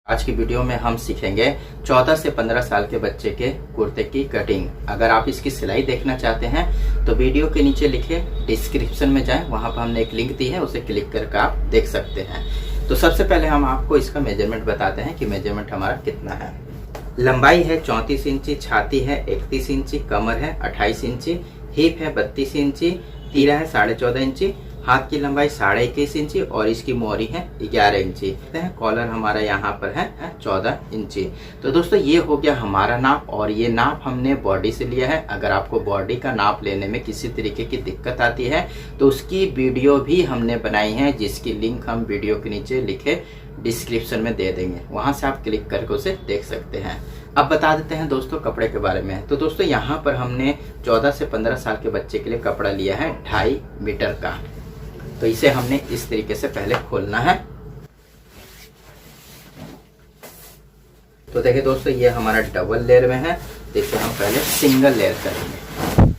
आज की वीडियो में हम सीखेंगे 14 से 15 साल के बच्चे के कुर्ते की कटिंग। अगर आप इसकी सिलाई देखना चाहते हैं तो वीडियो के नीचे लिखे डिस्क्रिप्शन में जाएं, वहां पर हमने एक लिंक दी है, उसे क्लिक करके आप देख सकते हैं। तो सबसे पहले हम आपको इसका मेजरमेंट बताते हैं कि मेजरमेंट हमारा कितना है। लंबाई है 34 इंची, छाती है 31 इंची, कमर है 28 इंची, हिप है 32 इंची, तीरा है 14.5 इंची, हाथ की लंबाई 21.5 इंची और इसकी मोहरी है 11 इंची। कॉलर हमारा यहाँ पर है 14 इंची। तो दोस्तों ये हो गया हमारा नाप, और ये नाप हमने बॉडी से लिया है। अगर आपको बॉडी का नाप लेने में किसी तरीके की दिक्कत आती है तो उसकी वीडियो भी हमने बनाई है, जिसकी लिंक हम वीडियो के नीचे लिखे डिस्क्रिप्शन में दे देंगे, वहां से आप क्लिक करके उसे देख सकते हैं। अब बता देते हैं दोस्तों कपड़े के बारे में। तो दोस्तों यहाँ पर हमने 14 से 15 साल के बच्चे के लिए कपड़ा लिया है 2.5 मीटर का। तो इसे हमने इस तरीके से पहले खोलना है। तो देखिए दोस्तों ये हमारा डबल लेयर में है, तो इसे हम पहले सिंगल लेयर करेंगे।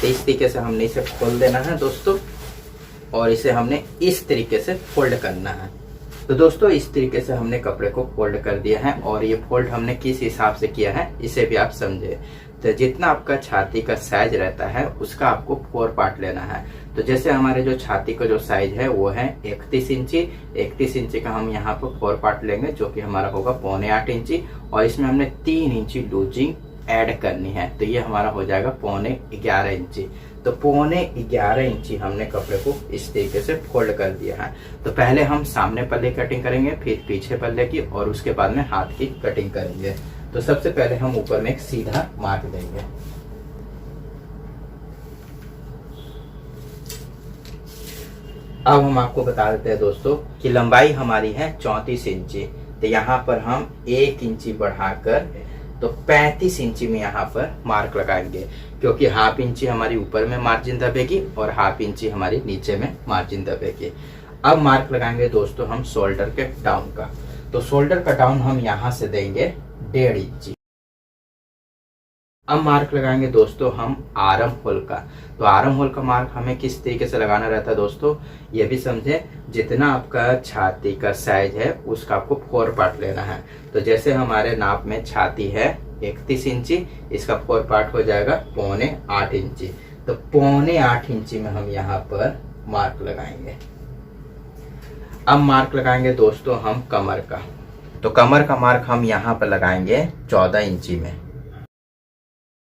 तो इस तरीके से हमने इसे खोल देना है दोस्तों, और इसे हमने इस तरीके से फोल्ड करना है। तो दोस्तों इस तरीके से हमने कपड़े को फोल्ड कर दिया है, और ये फोल्ड हमने किस हिसाब से किया है इसे भी आप समझे। तो जितना आपका छाती का साइज रहता है उसका आपको 4 पार्ट लेना है। तो जैसे हमारे जो छाती का जो साइज है वो है 31 इंची। 31 इंची का हम यहाँ पर 4 पार्ट लेंगे, जो कि हमारा होगा 7.25 इंची, और इसमें हमने 3 इंची लूजिंग ऐड करनी है। तो ये हमारा हो जाएगा 11.25 इंची। तो 11.25 इंची हमने कपड़े को इस तरीके से फोल्ड कर दिया है। तो पहले हम सामने पल्ले की कटिंग करेंगे, फिर पीछे पल्ले की, और उसके बाद में हाथ की कटिंग करेंगे। तो सबसे पहले हम ऊपर में एक सीधा मार्क देंगे। अब हम आपको बता देते हैं दोस्तों कि लंबाई हमारी है 34 इंची। तो यहाँ पर हम 1 इंची बढ़ाकर तो 35 इंची में यहाँ पर मार्क लगाएंगे, क्योंकि हाफ इंची हमारी ऊपर में मार्जिन दबेगी और हाफ इंची हमारी नीचे में मार्जिन दबेगी। अब मार्क लगाएंगे दोस्तों हम शोल्डर के डाउन का। तो शोल्डर का डाउन हम यहाँ से देंगे 1.5 इंची। अब मार्क लगाएंगे दोस्तों हम आर्म होल का। तो आर्म होल का मार्क हमें किस तरीके से लगाना रहता है दोस्तों, ये भी समझे। जितना आपका छाती का साइज है उसका आपको 4 पार्ट लेना है। तो जैसे हमारे नाप में छाती है 31 इंची, इसका 4 पार्ट हो जाएगा 7.25 इंची। तो 7.25 इंची में हम यहाँ पर मार्क लगाएंगे। अब मार्क लगाएंगे दोस्तों हम कमर का। तो कमर का मार्क हम यहाँ पर लगाएंगे 14 इंची में।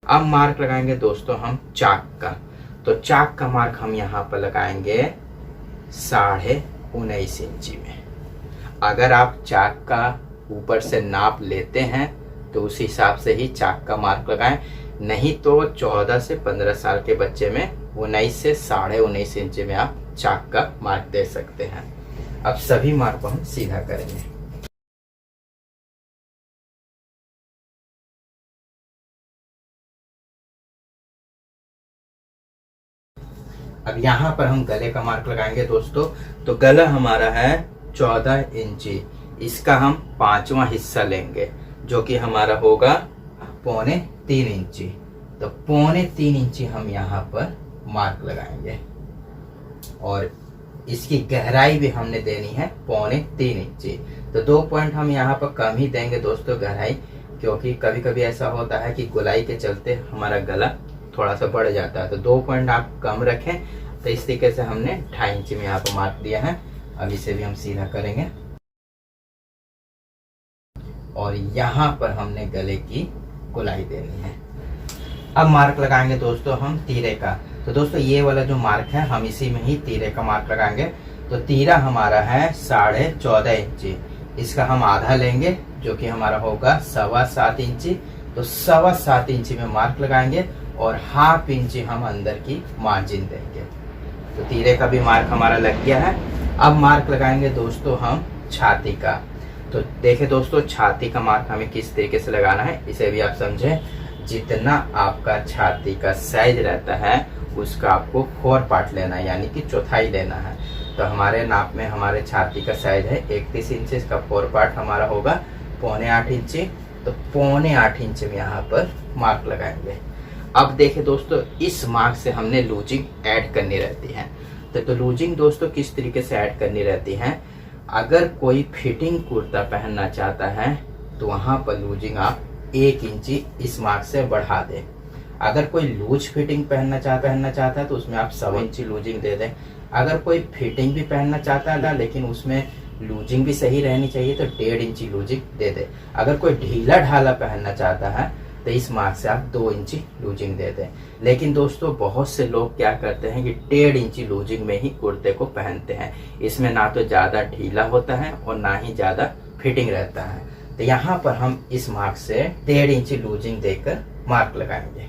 अब मार्क लगाएंगे दोस्तों हम चाक का। तो चाक का मार्क हम यहाँ पर लगाएंगे 19.5 इंची में। अगर आप चाक का ऊपर से नाप लेते हैं तो उस हिसाब से ही चाक का मार्क लगाएं, नहीं तो 14 से 15 साल के बच्चे में 19 से 19.5 इंची में आप चाक का मार्क दे सकते हैं। अब सभी मार्क को हम सीधा करेंगे। अब यहाँ पर हम गले का मार्क लगाएंगे दोस्तों। तो गला हमारा है 14 इंची, इसका हम 5वां हिस्सा लेंगे, जो कि हमारा होगा 3.25 इंची। तो 3.25 इंची हम यहाँ पर मार्क लगाएंगे, और इसकी गहराई भी हमने देनी है 3.25 इंची। तो 2 पॉइंट हम यहाँ पर कम ही देंगे दोस्तों गहराई, क्योंकि कभी कभी ऐसा होता है कि गोलाई के चलते हमारा गला थोड़ा सा बढ़ जाता है। तो 2 पॉइंट आप कम रखें। तो इस तरीके से हमने 2.5 इंची में यहाँ पर मार्क दिया है। अब इसे भी हम सीधा करेंगे, और यहाँ पर हमने गले की गोलाई देनी है। अब मार्क लगाएंगे दोस्तों हम तीरे का। तो दोस्तों ये वाला जो मार्क है हम इसी में ही तीरे का मार्क लगाएंगे। तो तीरा हमारा है 14.5 इंची, इसका हम आधा लेंगे, जो कि हमारा होगा 7.25 इंची। तो 7.25 इंची में मार्क लगाएंगे, और हाफ इंची हम अंदर की मार्जिन देंगे। तो तीरे का भी मार्क हमारा लग गया है। अब मार्क लगाएंगे दोस्तों हम छाती का। तो देखें दोस्तों छाती का मार्क हमें किस तरीके से लगाना है इसे भी आप समझे। जितना आपका छाती का साइज रहता है उसका आपको 4 पार्ट लेना है, यानी कि चौथाई लेना है। तो हमारे नाप में हमारे छाती का साइज है 31 इंची, इसका 4 पार्ट हमारा होगा 7.25 इंची। तो 7.25 इंची में यहाँ पर मार्क लगाएंगे। अब देखें दोस्तों इस मार्क से हमने लूजिंग ऐड करनी रहती है। तो लूजिंग दोस्तों किस तरीके से ऐड करनी रहती है, अगर कोई फिटिंग कुर्ता पहनना चाहता है तो वहां पर लूजिंग आप 1 इंची इस मार्क से बढ़ा दें। अगर कोई लूज फिटिंग पहनना चाहता है तो उसमें आप 1.25 इंची लूजिंग दे दें। अगर कोई फिटिंग भी पहनना चाहता है लेकिन उसमें लूजिंग भी सही रहनी चाहिए तो 1.5 इंची लूजिंग दे दे। अगर कोई ढीला ढाला पहनना चाहता है तो इस मार्क से आप 2 इंची लूजिंग दे दें। लेकिन दोस्तों बहुत से लोग क्या करते हैं कि 1.5 इंची लूजिंग में ही कुर्ते को पहनते हैं। इसमें ना तो ज्यादा ढीला होता है और ना ही ज्यादा फिटिंग रहता है। तो यहाँ पर हम इस मार्क से 1.5 इंची लूजिंग देकर मार्क लगाएंगे।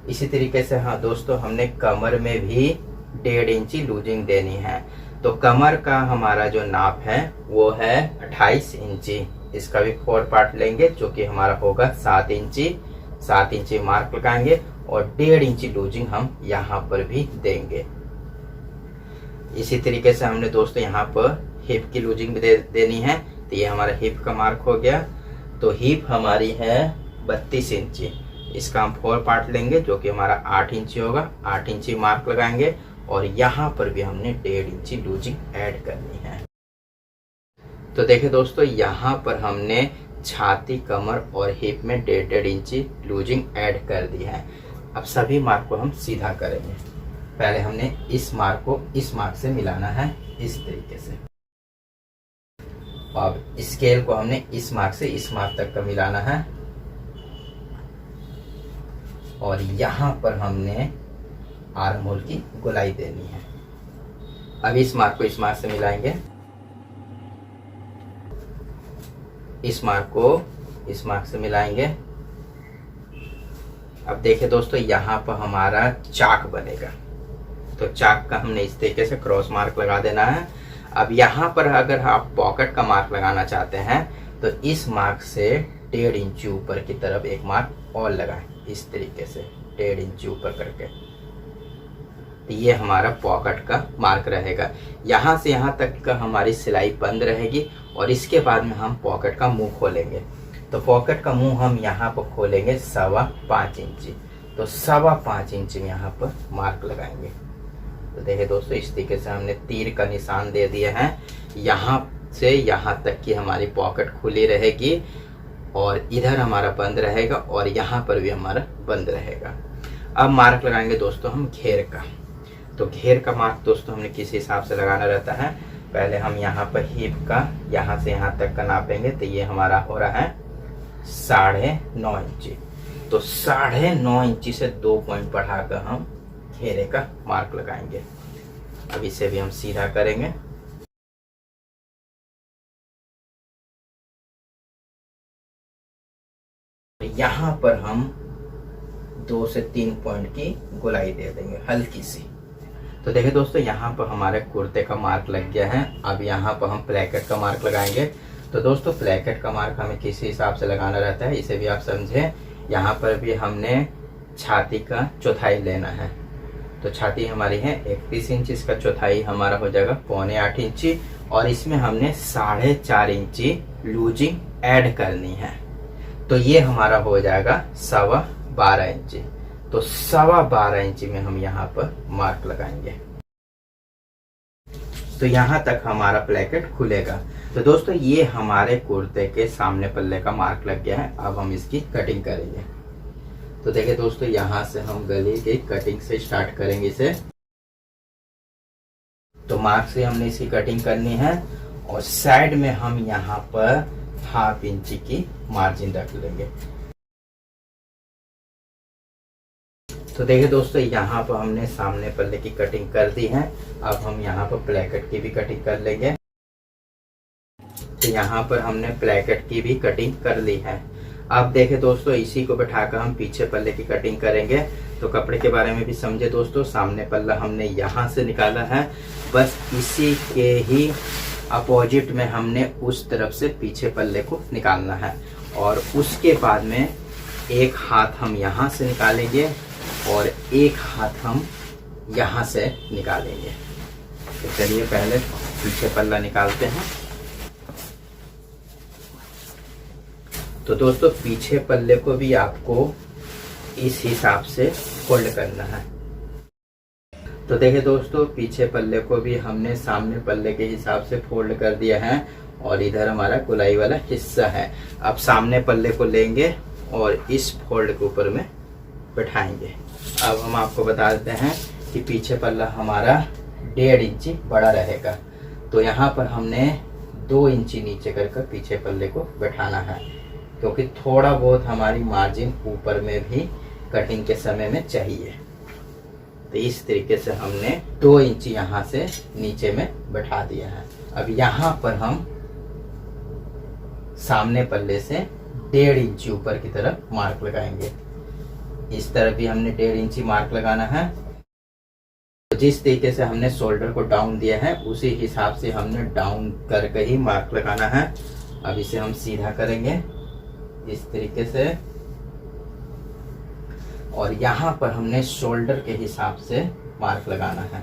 इसी तरीके से हाँ दोस्तों, हमने कमर में भी 1.5 इंची लूजिंग देनी है। तो कमर का हमारा जो नाप है वो है 28 इंची। इसका भी 4 पार्ट लेंगे जो कि हमारा होगा 7 इंची। 7 इंची मार्क लगाएंगे और 1.5 इंची लूजिंग हम यहाँ पर भी देंगे। इसी तरीके से हमने दोस्तों यहाँ पर हिप की लूजिंग भी देनी है। तो ये हमारा हिप का मार्क हो गया। तो हिप हमारी है 32 इंची। इसका हम 4 पार्ट लेंगे जो कि हमारा 8 इंची होगा। 8 इंची मार्क लगाएंगे और यहाँ पर भी हमने 1.5 इंची लूजिंग ऐड करनी है। तो देखिए दोस्तों, यहाँ पर हमने छाती, कमर और हिप में 1.5 इंची लूजिंग ऐड कर दी है। अब सभी मार्क को हम सीधा करेंगे। पहले हमने इस मार्क को इस मार्क से मिलाना है इस तरीके से। अब स्केल को हमने इस मार्क से इस मार्क तक का मिलाना है और यहाँ पर हमने आर्म होल की गोलाई देनी है। अब इस मार्क को इस मार्क से मिलाएंगे, इस मार्क को इस मार्क से मिलाएंगे। अब देखिए दोस्तों, यहाँ पर हमारा चाक बनेगा। तो चाक का हमने इस तरीके से क्रॉस मार्क लगा देना है। अब यहाँ पर अगर आप पॉकेट का मार्क लगाना चाहते हैं तो इस मार्क से 1.5 इंची ऊपर की तरफ एक मार्क और लगाएं, इस तरीके से 1.5 इंची ऊपर करके। तो ये हमारा पॉकेट का मार्क रहेगा। यहाँ से यहाँ तक का हमारी सिलाई बंद रहेगी और इसके बाद में हम पॉकेट का मुंह खोलेंगे। तो पॉकेट का मुंह हम यहाँ पर खोलेंगे 5.25 इंची। तो 5.25 इंची में यहाँ पर मार्क लगाएंगे। तो देखिए दोस्तों, इस तरीके से हमने तीर का निशान दे दिया है। यहाँ से यहाँ तक की हमारी पॉकेट खुली रहेगी और इधर हमारा बंद रहेगा और यहाँ पर भी हमारा बंद रहेगा। अब मार्क लगाएंगे दोस्तों हम घेर का। तो घेर का मार्क दोस्तों हमने किस हिसाब से लगाना रहता है, पहले हम यहाँ पर हिप का यहाँ से यहाँ तक का नापेंगे। तो ये हमारा हो रहा है 9.5 इंची। तो 9.5 इंची से 2 पॉइंट बढ़ाकर हम घेरे का मार्क लगाएंगे। अब इसे भी हम सीधा करेंगे। यहाँ पर हम 2 से 3 पॉइंट की गोलाई दे देंगे हल्की सी। तो देखिए दोस्तों, यहाँ पर हमारे कुर्ते का मार्क लग गया है। अब यहाँ पर हम प्लेकेट का मार्क लगाएंगे। तो दोस्तों, प्लेकेट का मार्क हमें किस हिसाब से लगाना रहता है इसे भी आप समझें। यहाँ पर भी हमने छाती का चौथाई लेना है। तो छाती हमारी है 31 इंच, इसका चौथाई हमारा हो जाएगा 7.25 इंची और इसमें हमने 4.5 इंची लूजिंग ऐड करनी है। तो ये हमारा हो जाएगा 12.25 इंची। तो 12.25 इंची में हम यहाँ पर मार्क लगाएंगे। तो यहाँ तक हमारा प्लेकेट खुलेगा। तो दोस्तों, ये हमारे कुर्ते के सामने पल्ले का मार्क लग गया है। अब हम इसकी कटिंग करेंगे। तो देखिए दोस्तों, यहाँ से हम गले की कटिंग से स्टार्ट करेंगे इसे। तो मार्क से हमने इसकी कटिंग करनी है और साइड में हम यहाँ पर 1/2 इंची की मार्जिन रख लेंगे। तो देखिए दोस्तों, यहाँ पर हमने सामने पल्ले की कटिंग कर दी है। अब हम यहाँ पर प्लेकेट की भी कटिंग कर लेंगे। तो यहाँ पर हमने प्लेकेट की भी कटिंग कर ली है। अब देखें दोस्तों, इसी को बैठाकर हम पीछे पल्ले की कटिंग करेंगे। तो कपड़े के बारे में भी समझे दोस्तों। सामने पल्ला हमने यहाँ से निकाला है, बस इसी के ही अपोजिट में हमने उस तरफ से पीछे पल्ले को निकालना है और उसके बाद में एक हाथ हम यहाँ से निकालेंगे और एक हाथ हम यहाँ से निकालेंगे। तो चलिए पहले पीछे पल्ला निकालते हैं। तो दोस्तों, पीछे पल्ले को भी आपको इस हिसाब से फोल्ड करना है। तो देखिए दोस्तों, पीछे पल्ले को भी हमने सामने पल्ले के हिसाब से फोल्ड कर दिया है और इधर हमारा गोलाई वाला हिस्सा है। अब सामने पल्ले को लेंगे और इस फोल्ड के ऊपर में बैठाएंगे। अब हम आपको बता देते हैं कि पीछे पल्ला हमारा 1.5 इंची बड़ा रहेगा, तो यहाँ पर हमने 2 इंची नीचे कर पीछे पल्ले को बैठाना है, क्योंकि थोड़ा बहुत हमारी मार्जिन ऊपर में भी कटिंग के समय में चाहिए। तो इस तरीके से हमने 2 इंची यहाँ से नीचे में बैठा दिया है। अब यहाँ पर हम सामने पल्ले से 1.5 इंची ऊपर की तरफ मार्क लगाएंगे। इस तरफ भी हमने 1.5 इंची मार्क लगाना है। तो जिस तरीके से हमने शोल्डर को डाउन दिया है उसी हिसाब से हमने डाउन करके ही मार्क लगाना है। अब इसे हम सीधा करेंगे इस तरीके से, और यहाँ पर हमने शोल्डर के हिसाब से मार्क लगाना है।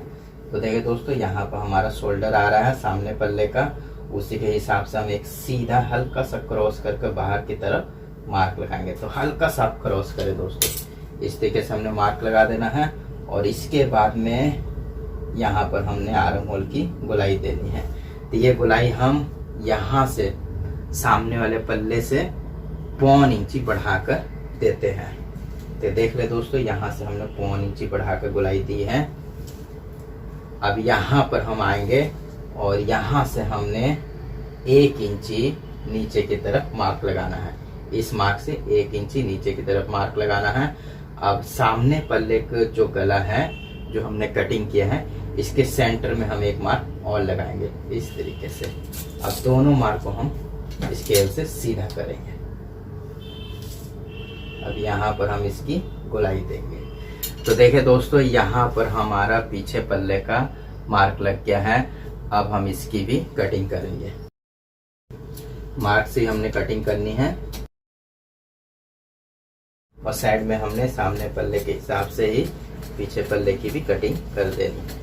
तो देखिए दोस्तों, यहाँ पर हमारा शोल्डर आ रहा है सामने पल्ले का, उसी के हिसाब से हम एक सीधा हल्का सा क्रॉस करके बाहर की तरफ मार्क लगाएंगे। तो हल्का सा आप क्रॉस करें दोस्तों, इस तरीके से हमने मार्क लगा देना है। और इसके बाद में यहाँ पर हमने आर्म होल की गोलाई देनी है। तो ये गोलाई हम यहाँ से सामने वाले पल्ले से 1.25 इंची बढ़ाकर देते हैं। तो देख ले दोस्तों, यहाँ से हमने 1.25 इंची बढ़ाकर गोलाई दी है। अब यहाँ पर हम आएंगे और यहाँ से हमने 1 इंची नीचे की तरफ मार्क लगाना है। इस मार्क से 1 इंची नीचे की तरफ मार्क लगाना है। अब सामने पल्ले का जो गला है जो हमने कटिंग किया है, इसके सेंटर में हम एक मार्क और लगाएंगे इस तरीके से। अब दोनों मार्क को हम स्केल से सीधा करेंगे। अब यहाँ पर हम इसकी गोलाई देंगे। तो देखिए दोस्तों, यहाँ पर हमारा पीछे पल्ले का मार्क लग गया है। अब हम इसकी भी कटिंग करेंगे। मार्क से हमने कटिंग करनी है और साइड में हमने सामने पल्ले के हिसाब से ही पीछे पल्ले की भी कटिंग कर देनी है।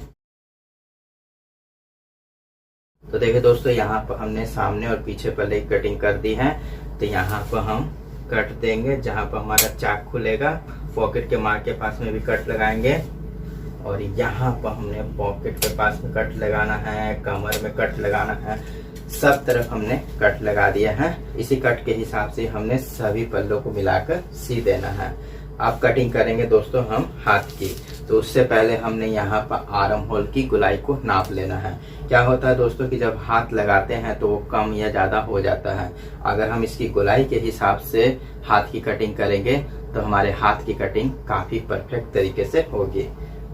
तो देखिए दोस्तों, यहाँ पर हमने सामने और पीछे पल्ले की कटिंग कर दी है। तो यहाँ पर हम कट देंगे, जहाँ पर हमारा चाक खुलेगा पॉकेट के मार्क के पास में भी कट लगाएंगे। और यहाँ पर हमने पॉकेट के पास में कट लगाना है, कमर में कट लगाना है, सब तरफ हमने कट लगा दिया है। इसी कट के हिसाब से हमने सभी पल्लों को मिलाकर सी देना है। अब कटिंग करेंगे दोस्तों हम हाथ की। तो उससे पहले हमने यहाँ पर आर्म होल की गोलाई को नाप लेना है। क्या होता है दोस्तों कि जब हाथ लगाते हैं तो वो कम या ज्यादा हो जाता है। अगर हम इसकी गोलाई के हिसाब से हाथ की कटिंग करेंगे तो हमारे हाथ की कटिंग काफी परफेक्ट तरीके से होगी।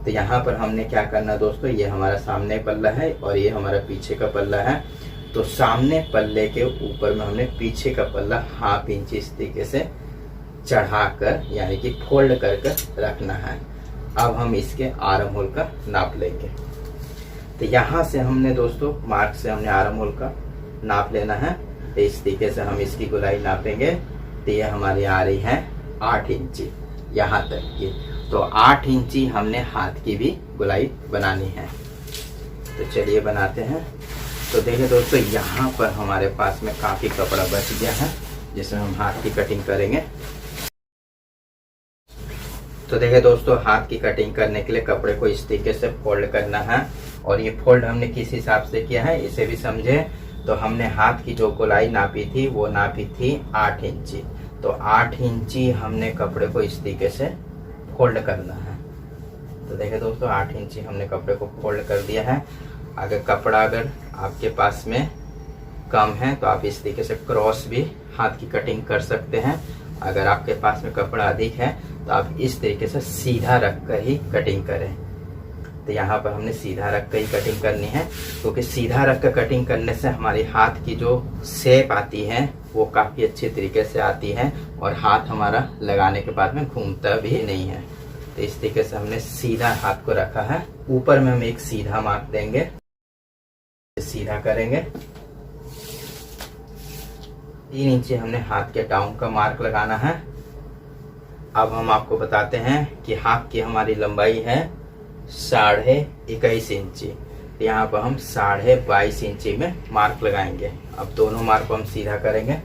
तो यहाँ पर हमने क्या करना दोस्तों, ये हमारा सामने पल्ला है और ये हमारा पीछे का पल्ला है। तो सामने पल्ले के ऊपर में हमने पीछे का पल्ला 1/2 इंची इस तरीके से चढ़ाकर यानी कि फोल्ड करके रखना है। अब हम इसके आर्म होल का नाप लेंगे। तो यहाँ से हमने दोस्तों मार्क से हमने आर्म होल का नाप लेना है। तो इस तरीके से हम इसकी गोलाई नापेंगे। तो ये हमारी आ रही है 8 इंची यहाँ तक की। तो 8 इंची हमने हाथ की भी गोलाई बनानी है। तो चलिए बनाते हैं। तो देखिए दोस्तों, यहाँ पर हमारे पास में काफी कपड़ा बच गया है जिसमें हम हाथ की कटिंग करेंगे। तो देखिए दोस्तों, हाथ की कटिंग करने के लिए कपड़े को इस तरीके से फोल्ड करना है। और ये फोल्ड हमने किस हिसाब से किया है इसे भी समझे। तो हमने हाथ की जो गोलाई नापी थी वो नापी थी 8 इंची। तो 8 इंची हमने कपड़े को इस तरीके से फोल्ड करना है। तो देखिए दोस्तों, 8 इंची हमने कपड़े को फोल्ड कर दिया है। अगर कपड़ा अगर आपके पास में कम है तो आप इस तरीके से क्रॉस भी हाथ की कटिंग कर सकते हैं। अगर आपके पास में कपड़ा अधिक है तो आप इस तरीके से सीधा रख कर ही कटिंग करें। तो यहाँ पर हमने सीधा रख कर ही कटिंग करनी है, क्योंकि सीधा रख कर कटिंग करने से हमारी हाथ की जो शेप आती है वो काफी अच्छे तरीके से आती है और हाथ हमारा लगाने के बाद में घूमता भी नहीं है। तो इस तरीके से हमने सीधा हाथ को रखा है। ऊपर में हम एक सीधा मार्क देंगे, सीधा करेंगे। 3 इंची हमने हाथ के डाउन का मार्क लगाना है। अब हम आपको बताते हैं कि हाथ की हमारी लंबाई है 21.5 इंची। यहाँ पर हम 22.5 इंची में मार्क लगाएंगे। अब दोनों मार्क को हम सीधा करेंगे।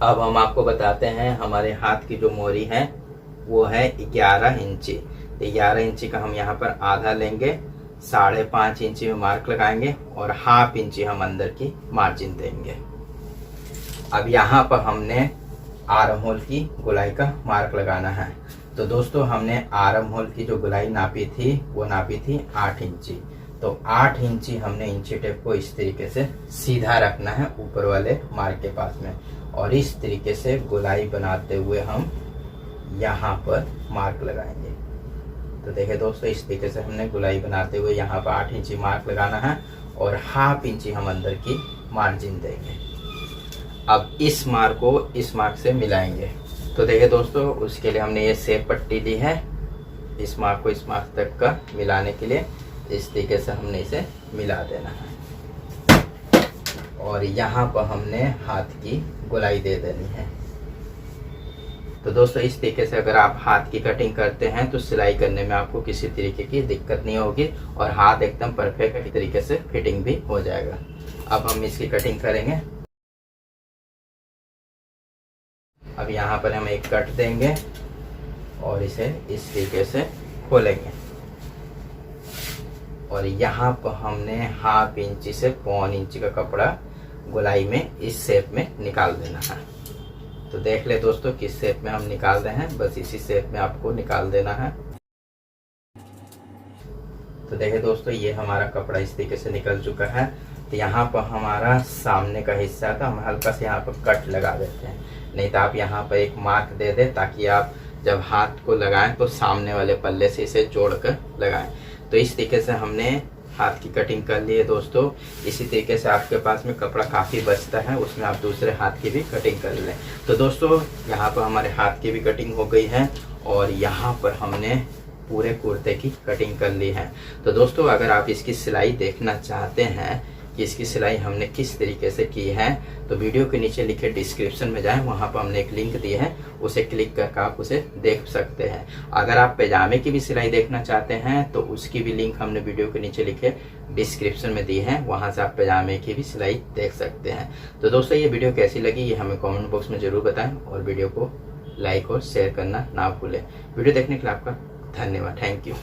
अब हम आपको बताते हैं हमारे हाथ की जो मोरी है वो है 11 इंची। तो 11 इंची का हम यहाँ पर आधा लेंगे, 5.5 इंची में मार्क लगाएंगे और 1/2 इंची हम अंदर की मार्जिन देंगे। अब यहाँ पर हमने आर्म होल की गोलाई का मार्क लगाना है। तो दोस्तों हमने आर्म होल की जो गोलाई नापी थी वो नापी थी 8 इंची। तो 8 इंची हमने इंची टेप को इस तरीके से सीधा रखना है ऊपर वाले मार्क के पास में, और इस तरीके से गोलाई बनाते हुए हम यहाँ पर मार्क लगाएंगे। तो देखिए दोस्तों, इस तरीके से हमने गोलाई बनाते हुए यहाँ पर 8 इंची मार्क लगाना है और 1/2 इंची हम अंदर की मार्जिन देंगे। अब इस मार्क को इस मार्क से मिलाएंगे। तो देखिए दोस्तों, उसके लिए हमने ये सेब पट्टी ली है, इस मार्क को इस मार्क तक का मिलाने के लिए इस तरीके से हमने इसे मिला देना है। और यहाँ पर हमने हाथ की गोलाई दे देनी है। तो दोस्तों इस तरीके से अगर आप हाथ की कटिंग करते हैं तो सिलाई करने में आपको किसी तरीके की दिक्कत नहीं होगी और हाथ एकदम परफेक्ट तरीके से फिटिंग भी हो जाएगा। अब हम इसकी कटिंग करेंगे। अब यहाँ पर हम एक कट देंगे और इसे इस तरीके से खोलेंगे और यहाँ पर हमने 1/2 इंची से 1.25 इंची का कपड़ा गोलाई में इस शेप में निकाल देना है। तो देख ले दोस्तों किस शेप में हम निकाल रहे हैं, बस इसी शेप में आपको निकाल देना है। तो देखिए दोस्तों, ये हमारा कपड़ा इस तरीके से निकल चुका है। तो यहाँ पर हमारा सामने का हिस्सा था, हम हल्का से यहाँ पर कट लगा देते हैं, नहीं तो आप यहाँ पर एक मार्क दे दें ताकि आप जब हाथ को लगाएं तो सामने वाले पल्ले से इसे जोड़कर लगाएं। तो इस तरीके से हमने हाथ की कटिंग कर ली है दोस्तों। इसी तरीके से आपके पास में कपड़ा काफ़ी बचता है, उसमें आप दूसरे हाथ की भी कटिंग कर लें। तो दोस्तों यहाँ पर हमारे हाथ की भी कटिंग हो गई है और यहाँ पर हमने पूरे कुर्ते की कटिंग कर ली है। तो दोस्तों अगर आप इसकी सिलाई देखना चाहते हैं कि इसकी सिलाई हमने किस तरीके से की है तो वीडियो के नीचे लिखे डिस्क्रिप्शन में जाएं, वहां पर हमने एक लिंक दी है, उसे क्लिक करके आप उसे देख सकते हैं। अगर आप पैजामे की भी सिलाई देखना चाहते हैं तो उसकी भी लिंक हमने वीडियो के नीचे लिखे डिस्क्रिप्शन में दी है, वहां से आप पैजामे की भी सिलाई देख सकते हैं। तो दोस्तों ये वीडियो कैसी लगी ये हमें कॉमेंट बॉक्स में जरूर बताएं और वीडियो को लाइक और शेयर करना ना भूलें। वीडियो देखने के लिए आपका धन्यवाद। Thank you.